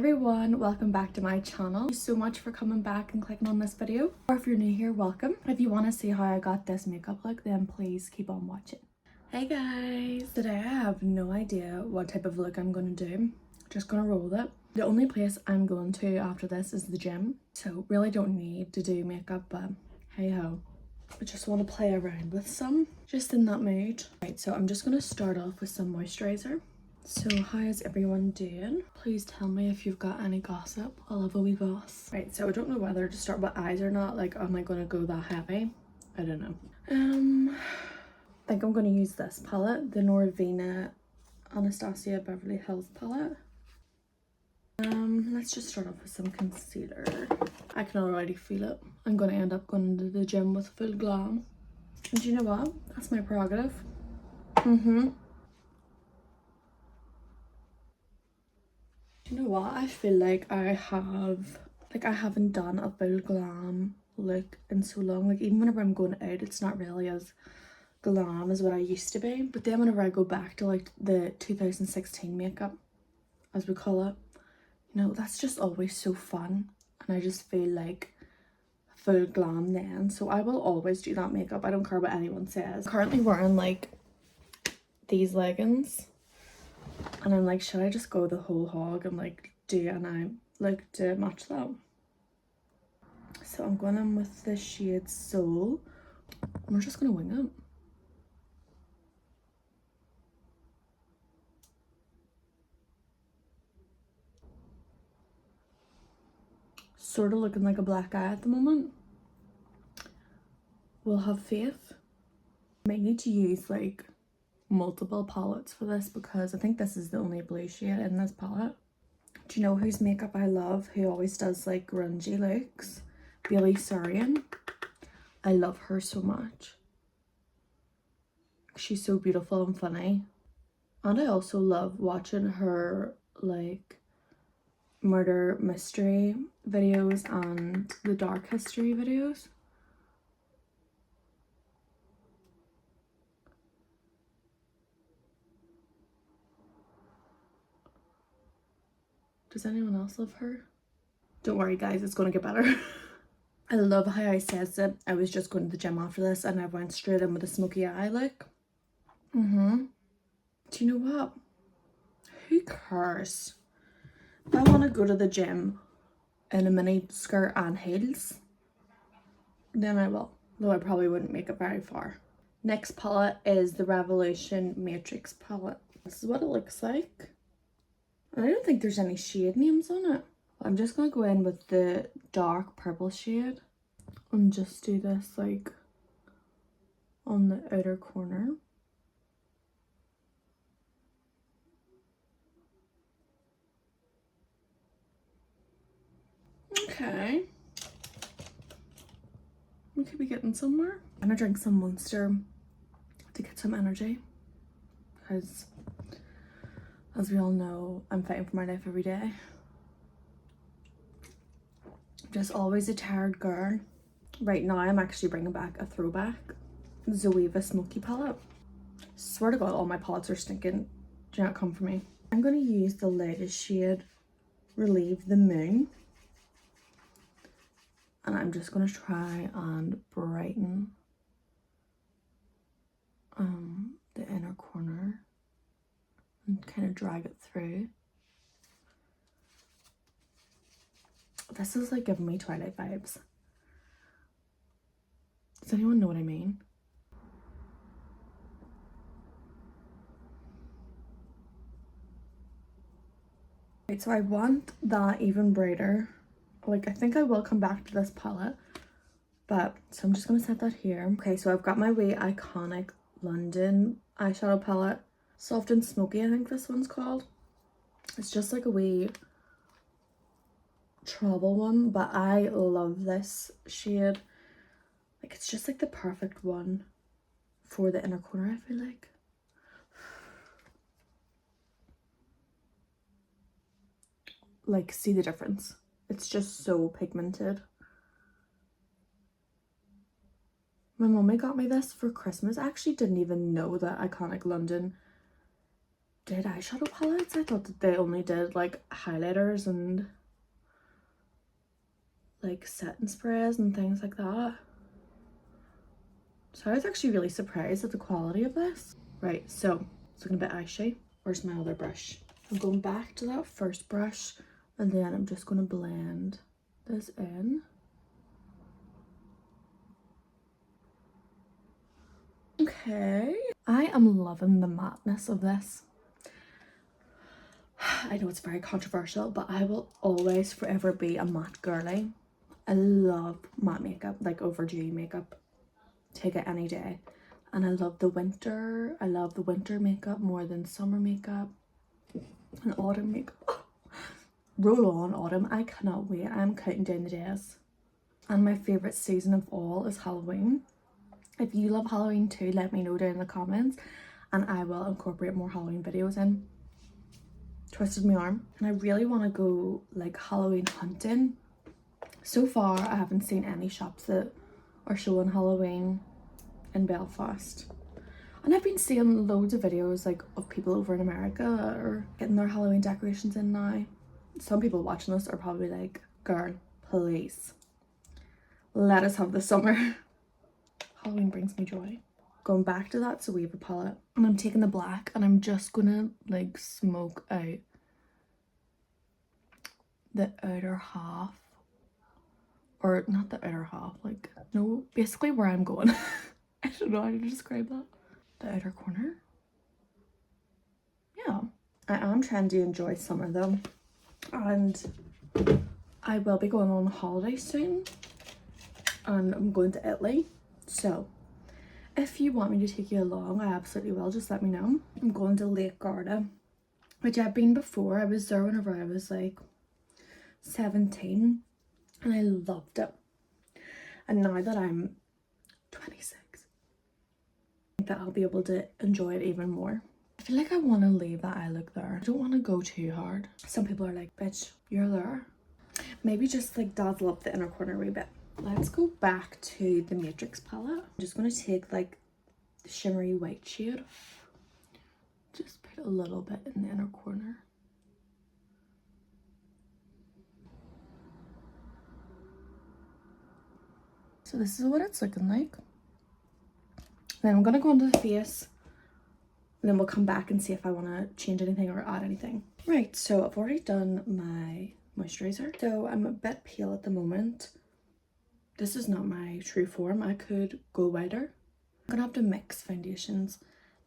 Everyone, welcome back to my channel. Thank you so much for coming back and clicking on this video, or if you're new here, welcome. If you want to see how I got this makeup look, then please keep on watching. Hey guys, today I have no idea what type of look I'm going to do. Just gonna roll with it. The only place I'm going to after this is the gym, so really don't need to do makeup, but hey ho, I just want to play around with some, just in that mood. Right, so I'm just going to start off with some moisturizer. So how is everyone doing? Please tell me if you've got any gossip. I love a wee goss. Right, so I don't know whether to start with eyes or not. Like, am I going to go that heavy? I don't know. I think I'm going to use this palette, the Norvina Anastasia Beverly Hills palette. Let's just start off with some concealer. I can already feel it. I'm going to end up going to the gym with full glam. And you know what? That's my prerogative. You know what? I feel like I haven't done a full glam look in so long. Like, even whenever I'm going out, it's not really as glam as what I used to be. But then whenever I go back to like the 2016 makeup, as we call it, you know, that's just always so fun. And I just feel like full glam then. So I will always do that makeup. I don't care what anyone says. I'm currently wearing like these leggings. And I'm like, should I just go the whole hog and like do it? And I like to match that. So I'm going in with the shade Soul. And we're just going to wing it. Sort of looking like a black eye at the moment. We'll have faith. Might need to use like multiple palettes for this because I think this is the only blue shade in this palette. Do you know whose makeup I love, who always does like grungy looks? Bailey Sarian. I love her so much. She's so beautiful and funny. And I also love watching her like murder mystery videos and the dark history videos. Does anyone else love her? Don't worry guys, it's gonna get better. I love how I says it. I was just going to the gym after this and I went straight in with a smoky eye look. Do you know what? Who cares? If I want to go to the gym in a mini skirt and heels, then I will. Though I probably wouldn't make it very far. Next palette is the Revolution Matrix palette. This is what it looks like. I don't think there's any shade names on it. I'm just going to go in with the dark purple shade and just do this like on the outer corner. Okay. We could be getting somewhere. I'm gonna drink some Monster to get some energy because, as we all know, I'm fighting for my life every day. I'm just always a tired girl. Right now, I'm actually bringing back a throwback Zoeva Smoky palette. Swear to God, all my palettes are stinking. Do not come for me. I'm gonna use the lightest shade, Relieve the Moon. And I'm just going to try and brighten the inner corner and kind of drag it through. This is like giving me Twilight vibes. Does anyone know what I mean? Right, so I want that even brighter. Like, I think I will come back to this palette, but so I'm just gonna set that here. Okay, so I've got my wee iconic London eyeshadow palette, Soft and Smoky, I think this one's called. It's just like a wee travel one, but I love this shade. Like, it's just like the perfect one for the inner corner, I feel like. Like, see the difference? It's just so pigmented. My mummy got me this for Christmas. I actually didn't even know that iconic London did eyeshadow palettes. I thought that they only did like highlighters and like setting sprays and things like that. So I was actually really surprised at the quality of this. Right, so it's looking a bit eyeshy. Where's my other brush? I'm going back to that first brush and then I'm just going to blend this in. Okay, I am loving the matteness of this. I know it's very controversial, but I will always forever be a matte girly. I love matte makeup, like overdue makeup. Take it any day. And I love the winter. I love the winter makeup more than summer makeup and autumn makeup. Roll on autumn. I cannot wait. I'm counting down the days. And my favourite season of all is Halloween. If you love Halloween too, let me know down in the comments and I will incorporate more Halloween videos in. Twisted my arm. And I really want to go like Halloween hunting. So far I haven't seen any shops that are showing Halloween in Belfast, and I've been seeing loads of videos like of people over in America that are getting their Halloween decorations in now. Some people watching this are probably like, girl, please let us have the summer. Halloween brings me joy. Going back to that Soleil palette, and I'm taking the black and I'm just gonna like smoke out the outer half, or not the outer half, like, no, basically where I'm going. I don't know how to describe that. The outer corner. Yeah. I am trying to enjoy summer though. And I will be going on holiday soon. And I'm going to Italy. So, if you want me to take you along, I absolutely will. Just let me know. I'm going to Lake Garda, which I've been before. I was there whenever I was like 17. And I loved it. And now that I'm 26, that I'll be able to enjoy it even more. I feel like I want to leave that eye look there. I don't want to go too hard. Some people are like, bitch, you're there. Maybe just like dazzle up the inner corner a wee bit. Let's go back to the Matrix palette. I'm just going to take like the shimmery white shade. Just put a little bit in the inner corner. So this is what it's looking like. Then I'm going to go into the face and then we'll come back and see if I want to change anything or add anything. Right, so I've already done my moisturizer. So I'm a bit pale at the moment. This is not my true form. I could go whiter. I'm going to have to mix foundations.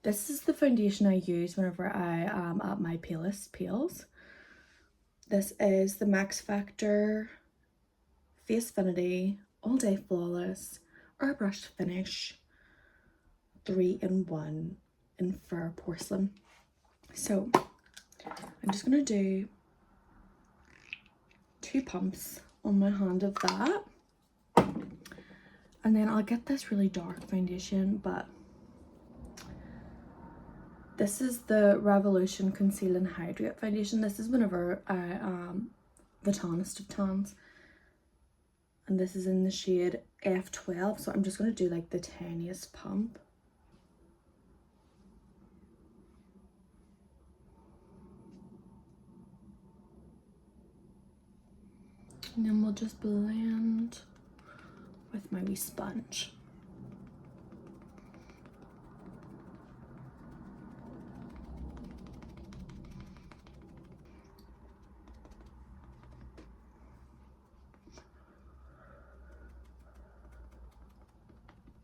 This is the foundation I use whenever I am at my palest pales. This is the Max Factor Face Finity All Day Flawless Airbrush Finish 3-in-1 in Fur Porcelain. So I'm just going to do 2 pumps on my hand of that. And then I'll get this really dark foundation, but this is the Revolution Conceal and Hydrate foundation. This is whenever I am the tannest of tans. And this is in the shade F12. So I'm just going to do like the tiniest pump. And then we'll just blend with my wee sponge.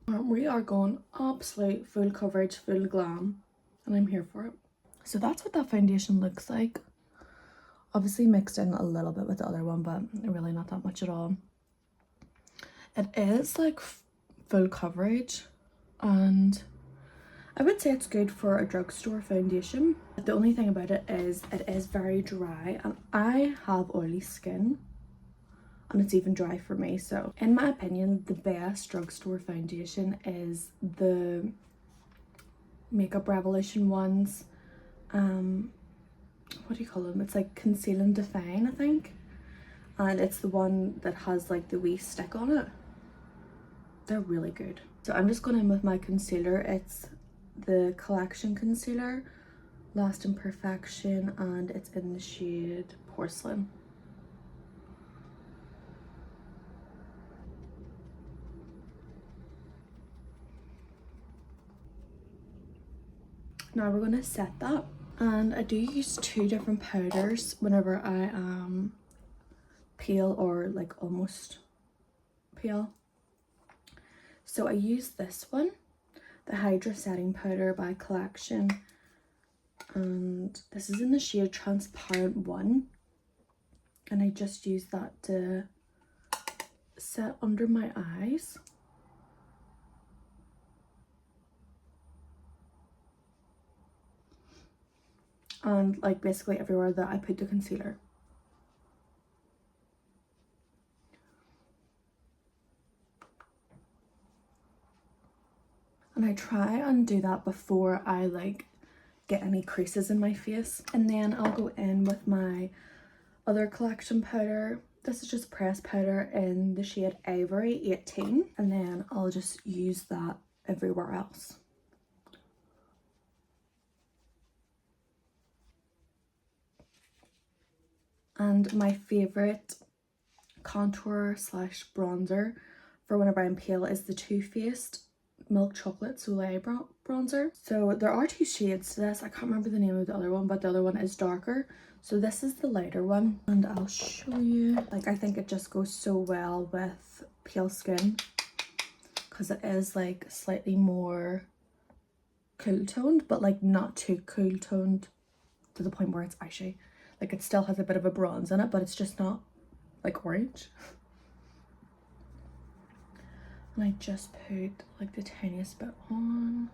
We are going absolute full coverage, full glam, and I'm here for it. So that's what that foundation looks like. Obviously mixed in a little bit with the other one, but really not that much at all. It is like full coverage, and I would say it's good for a drugstore foundation. The only thing about it is very dry, and I have oily skin and it's even dry for me. So in my opinion, the best drugstore foundation is the Makeup Revolution ones. What do you call them? It's like Conceal and Define, I think. And it's the one that has like the wee stick on it. They're really good. So I'm just going in with my concealer. It's the Collectcion concealer Lasting Perfection, and it's in the shade Porcelain. Now we're going to set that, and I do use two different powders whenever I am pale or like almost pale. So I use this one, the Hydra setting powder by Collectcion, and this is in the shade Transparent 1, and I just use that to set under my eyes. And like basically everywhere that I put the concealer. And I try and do that before I like get any creases in my face. And then I'll go in with my other Collectcion powder. This is just pressed powder in the shade Ivory 18. And then I'll just use that everywhere else. And my favourite contour slash bronzer for whenever I'm pale is the Too Faced Milk Chocolate Soleil bronzer. So there are two shades to this. I can't remember the name of the other one, but the other one is darker. So this is the lighter one, and I'll show you. Like, I think it just goes so well with pale skin because it is like slightly more cool toned, but like not too cool toned to the point where it's ashy. Like, it still has a bit of a bronze in it, but it's just not like orange. And I just put like the tiniest bit on.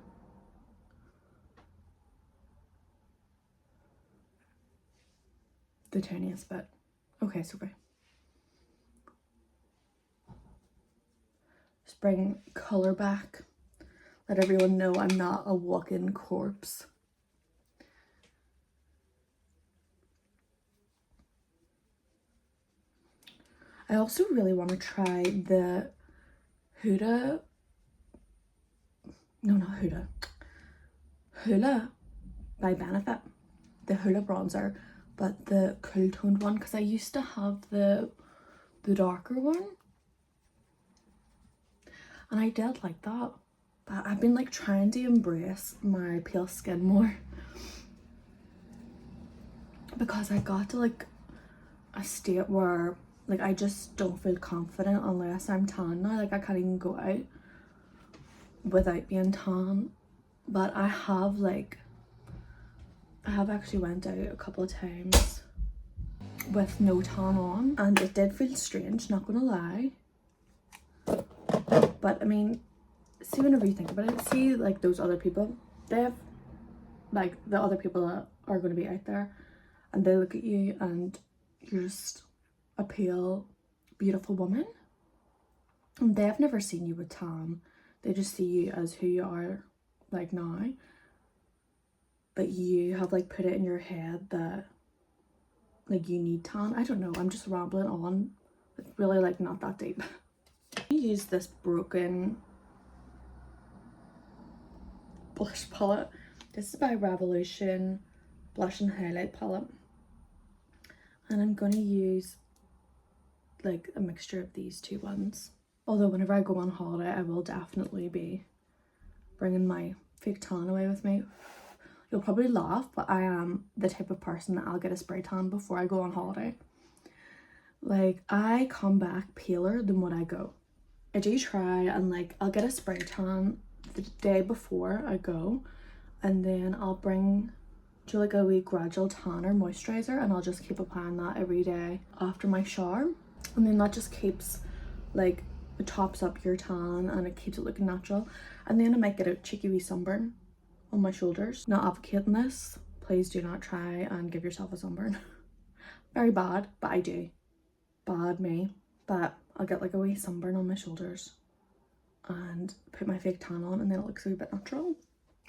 The tiniest bit. Okay, so okay. Just bring colour back. Let everyone know I'm not a walk-in corpse. I also really want to try the Hula by Benefit, the Hula bronzer, but the cool toned one, because I used to have the darker one and I did like that, but I've been like trying to embrace my pale skin more because I got to like a state where like I just don't feel confident unless I'm tan now. Like, I can't even go out without being tan. But I have actually went out a couple of times with no tan on, and it did feel strange, not gonna lie. But I mean, see, whenever you think about it, see like those other people, they have like the other people that are going to be out there, and they look at you and you're just a pale, beautiful woman, and they've never seen you with tan. They just see you as who you are like now, but you have like put it in your head that like you need tan. I don't know, I'm just rambling on. It's really like not that deep. I use this broken blush palette. This is by Revolution Blush and Highlight Palette, and I'm gonna use like a mixture of these two ones. Although whenever I go on holiday, I will definitely be bringing my fake tan away with me. You'll probably laugh, but I am the type of person that I'll get a spray tan before I go on holiday. Like, I come back paler than when I go. I do try and like I'll get a spray tan the day before I go, and then I'll do like a wee gradual tanner moisturizer, and I'll just keep applying that every day after my shower. And then that just keeps like, it tops up your tan and it keeps it looking natural. And then I might get a cheeky wee sunburn on my shoulders. Not advocating this, please do not try and give yourself a sunburn. Very bad, but I do. Bad me. But I'll get like a wee sunburn on my shoulders and put my fake tan on, and then it looks a wee bit natural.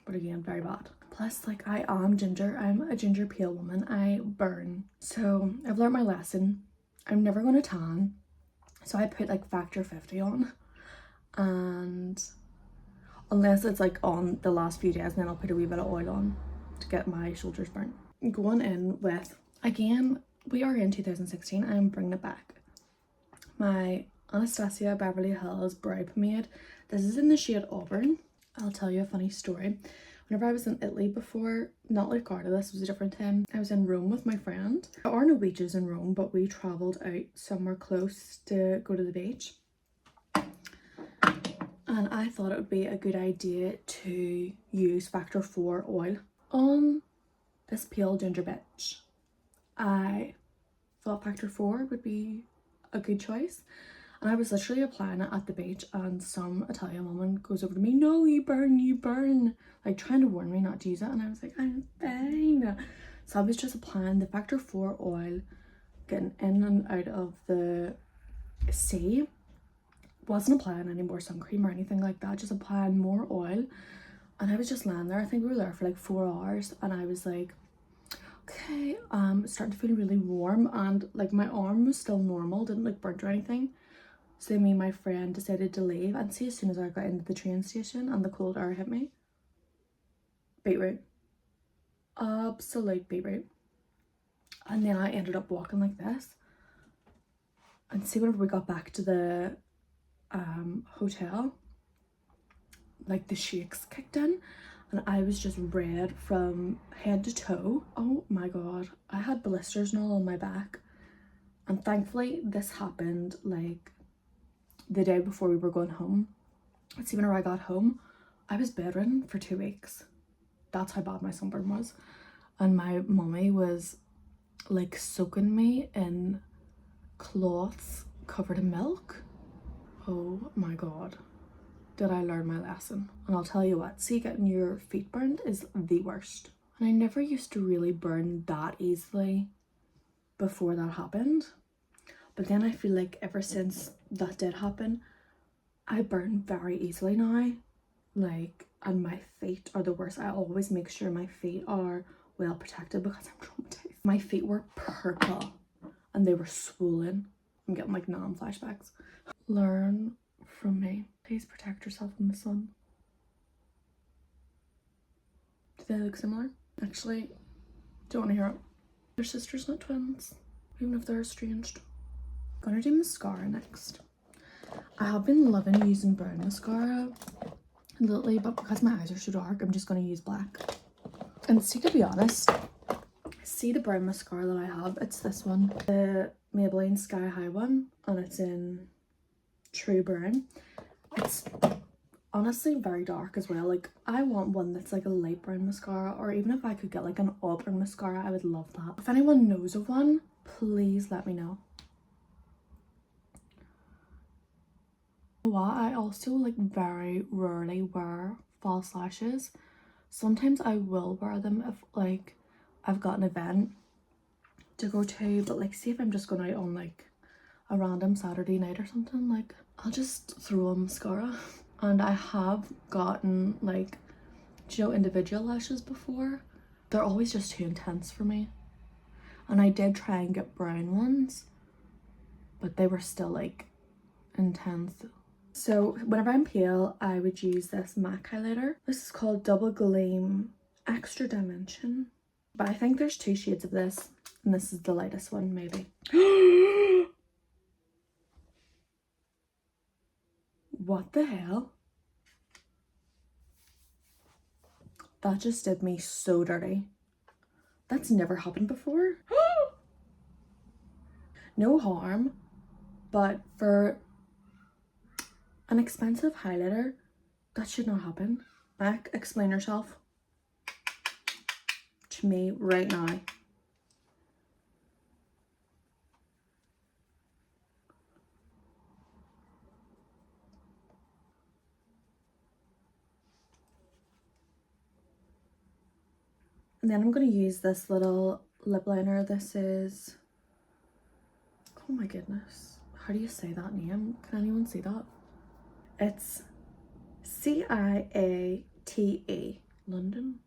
But again, very bad. Plus, like, I am ginger. I'm a ginger pale woman. I burn. So I've learned my lesson. I'm never going to tan, so I put like factor 50 on, and unless it's like on the last few days, then I'll put a wee bit of oil on. to get my shoulders burnt. Going in with, again, we are in 2016, I'm bringing it back, my Anastasia Beverly Hills Brow Pomade. This is in the shade Auburn. I'll tell you a funny story. Whenever I was in Italy before, not like Garda, this was a different time, I was in Rome with my friend. There are no beaches in Rome, but we travelled out somewhere close to go to the beach. And I thought it would be a good idea to use Factor 4 oil on this pale ginger bitch. I thought Factor 4 would be a good choice. And I was literally applying it at the beach, and some Italian woman goes over to me, "No, you burn," like trying to warn me not to use it. And I was like, "I'm fine." So I was just applying the Factor 4 oil, getting in and out of the sea. Wasn't applying any more sun cream or anything like that, just applying more oil. And I was just laying there. I think we were there for like 4 hours, and I was like, okay, starting to feel really warm, and like my arm was still normal, didn't look burnt or anything. So then me and my friend decided to leave, and see, as soon as I got into the train station and the cold air hit me, beetroot, absolute beetroot. And then I ended up walking like this, and see, whenever we got back to the hotel, like the shakes kicked in, and I was just red from head to toe. Oh my god, I had blisters and all on my back. And thankfully this happened like the day before we were going home. And see, whenever I got home, I was bedridden for 2 weeks. That's how bad my sunburn was. And my mummy was like soaking me in cloths covered in milk. Oh my god, did I learn my lesson. And I'll tell you what, see, getting your feet burned is the worst. And I never used to really burn that easily before that happened. But then I feel like ever since that did happen, I burn very easily now. Like, and my feet are the worst. I always make sure my feet are well protected because I'm traumatized. My feet were purple and they were swollen. I'm getting like Nam flashbacks. Learn from me. Please protect yourself from the sun. Do they look similar? Actually, don't want to hear it. They're sisters, not twins, even if they're estranged. Gonna do mascara next. I have been loving using brown mascara lately, but because my eyes are so dark, I'm just gonna use black. And see, to be honest, see the brown mascara that I have, it's this one, the Maybelline Sky High one, and it's in True Brown. It's honestly very dark as well. Like, I want one that's like a light brown mascara, or even if I could get like an Auburn mascara, I would love that. If anyone knows of one, please let me know. What, I also like very rarely wear false lashes. Sometimes I will wear them if like I've got an event to go to, but like, see, if I'm just going out on like a random Saturday night or something, like I'll just throw on mascara. And I have gotten like, you know, individual lashes before. They're always just too intense for me. And I did try and get brown ones, but they were still like intense. So whenever I'm pale, I would use this MAC highlighter. This is called Double Gleam Extra Dimension. But I think there's 2 shades of this, and this is the lightest one, maybe. What the hell? That just did me so dirty. That's never happened before. No harm, but for an expensive highlighter, that should not happen. MAC, explain yourself to me right now. And then I'm going to use this little lip liner. This is, oh my goodness, how do you say that name? Can anyone see that? It's Ciate London.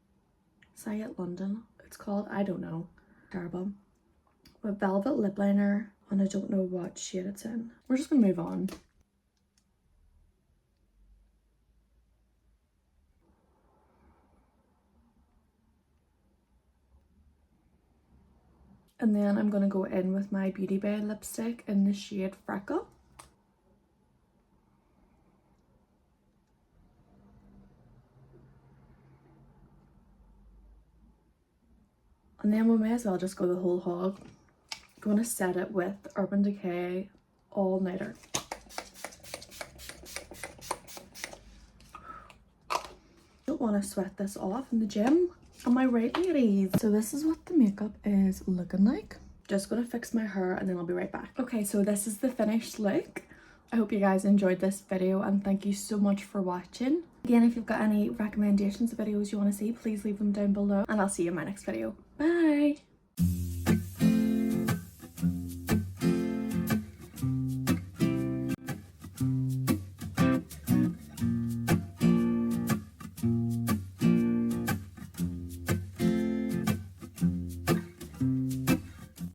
Ciate London, it's called. I don't know. Terrible. A velvet lip liner, and I don't know what shade it's in. We're just gonna move on. And then I'm going to go in with my Beauty Bay lipstick in the shade Freckle. And then we may as well just go the whole hog. I'm going to set it with Urban Decay All-Nighter. Don't want to sweat this off in the gym. Am I right, ladies? So this is what the makeup is looking like. Just gonna fix my hair and then I'll be right back. Okay, so this is the finished look. I hope you guys enjoyed this video and thank you so much for watching. Again, if you've got any recommendations of videos you want to see, please leave them down below and I'll see you in my next video. Bye!